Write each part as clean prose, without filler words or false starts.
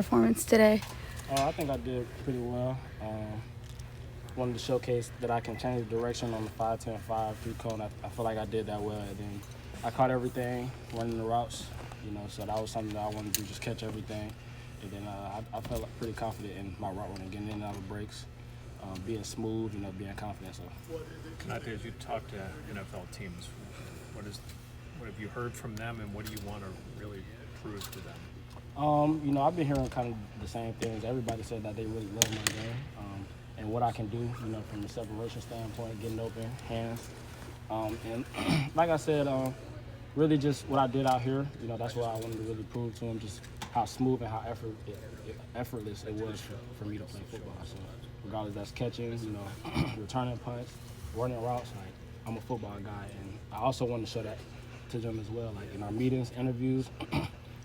performance today? I think I did pretty well. Wanted to showcase that I can change direction on the 5-10-5 through cone. I feel like I did that well. And then I caught everything running the routes, so that was something that I wanted to do, just catch everything. And then I felt pretty confident in my route running, getting in and out of breaks, being smooth, being confident. So. Konata, as you talk to NFL teams, what have you heard from them, and what do you want to really prove to them? I've been hearing kind of the same things. Everybody said that they really love my game and what I can do, from the separation standpoint, getting open, hands. And like I said, really just what I did out here, that's what I wanted to really prove to them, just how smooth and how effortless it was for me to play football. So regardless that's catching, returning punts, running routes, like I'm a football guy. And I also wanted to show that to them as well, like in our meetings, interviews,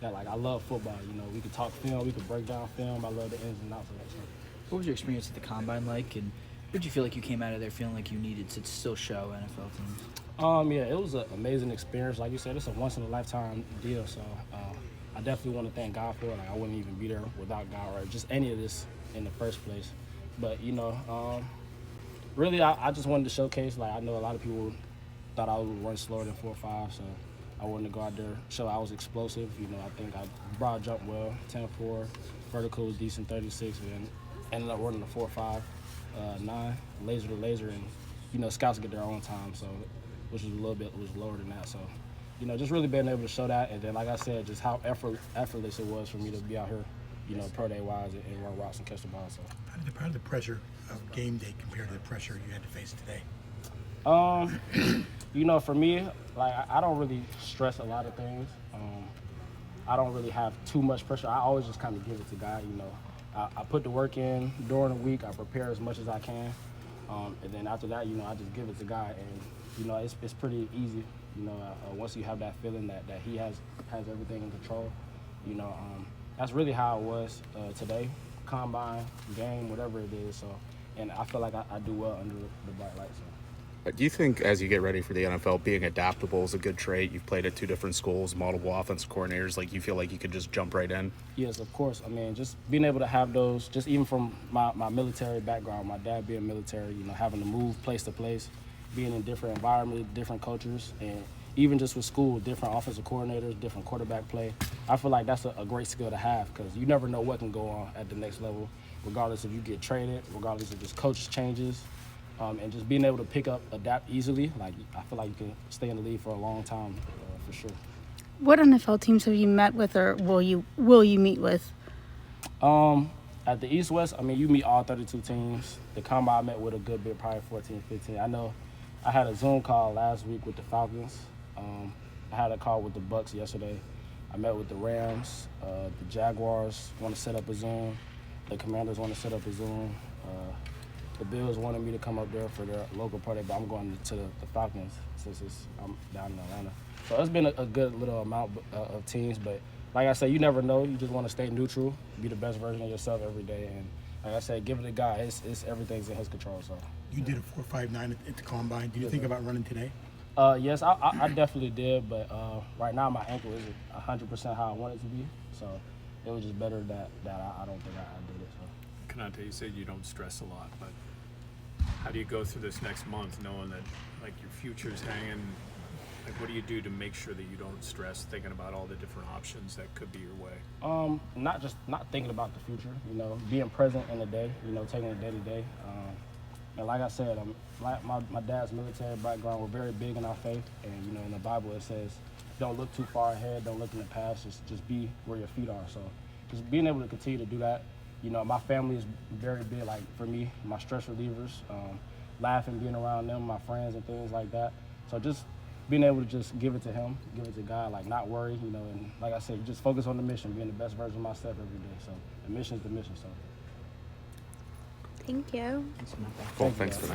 that like I love football. We could talk film, we could break down film. I love the ins and outs of that stuff. What was your experience at the Combine like, and what did you feel like you came out of there feeling like you needed to still show NFL teams? Yeah, it was an amazing experience. Like you said, it's a once-in-a-lifetime deal, so I definitely want to thank God for it. Like, I wouldn't even be there without God or just any of this in the first place. But, really, I just wanted to showcase, like, I know a lot of people thought I would run slower than 4.5, so I wanted to go out there, show I was explosive. I think I broad jumped well, 10.4, vertical was decent, 36, and ended up running a 4.5, 9, laser to laser, and, scouts get their own time, so which was a little bit lower than that. So, just really being able to show that, and then, like I said, just how effortless it was for me to be out here, pro day-wise and run routes and catch the ball. So, how did the pressure of game day compare to the pressure you had to face today? For me, like I don't really stress a lot of things. I don't really have too much pressure. I always just kind of give it to God. I put the work in during the week. I prepare as much as I can, and then after that, I just give it to God, and it's pretty easy. Once you have that feeling that He has everything in control, that's really how it was today. Combine, game, whatever it is. So, and I feel like I do well under the bright lights. So. Do you think, as you get ready for the NFL, being adaptable is a good trait? You've played at two different schools, multiple offensive coordinators. Like, you feel like you could just jump right in? Yes, of course. I mean, just being able to have those, just even from my military background, my dad being military, having to move place to place, being in different environments, different cultures, and even just with school, different offensive coordinators, different quarterback play. I feel like that's a great skill to have, because you never know what can go on at the next level, regardless if you get traded, regardless if just coach changes. And just being able to adapt easily, like I feel like you can stay in the league for a long time, for sure. What NFL teams have you met with, or will you meet with? At the East-West, you meet all 32 teams. The Combine I met with a good bit, probably 14, 15. I know I had a Zoom call last week with the Falcons. I had a call with the Bucks yesterday. I met with the Rams. The Jaguars want to set up a Zoom. The Commanders want to set up a Zoom. The Bills wanted me to come up there for their local party, but I'm going to the Falcons since I'm down in Atlanta. So it's been a good little amount of teams, but like I said, you never know. You just want to stay neutral, be the best version of yourself every day, and like I said, give it to God. It's everything's in His control. So You did a 4.59 at the Combine. Do you think about running today? Yes, I definitely did, but right now my ankle isn't 100% how I want it to be, so it was just better that I don't think I did it. So. Konata, you said you don't stress a lot, but how do you go through this next month knowing that, like, your future's hanging? Like, what do you do to make sure that you don't stress thinking about all the different options that could be your way? Not thinking about the future, being present in the day, taking it day to day. And like I said, my dad's military background, we're very big in our faith, and in the Bible it says, don't look too far ahead, don't look in the past, just be where your feet are. So just being able to continue to do that. My family is very big, like for me, my stress relievers, laughing, being around them, my friends and things like that. So just being able to just give it to Him, give it to God, like not worry, and like I said, just focus on the mission, being the best version of myself every day. So the mission is the mission. So. Thank you. Cool, thanks for that.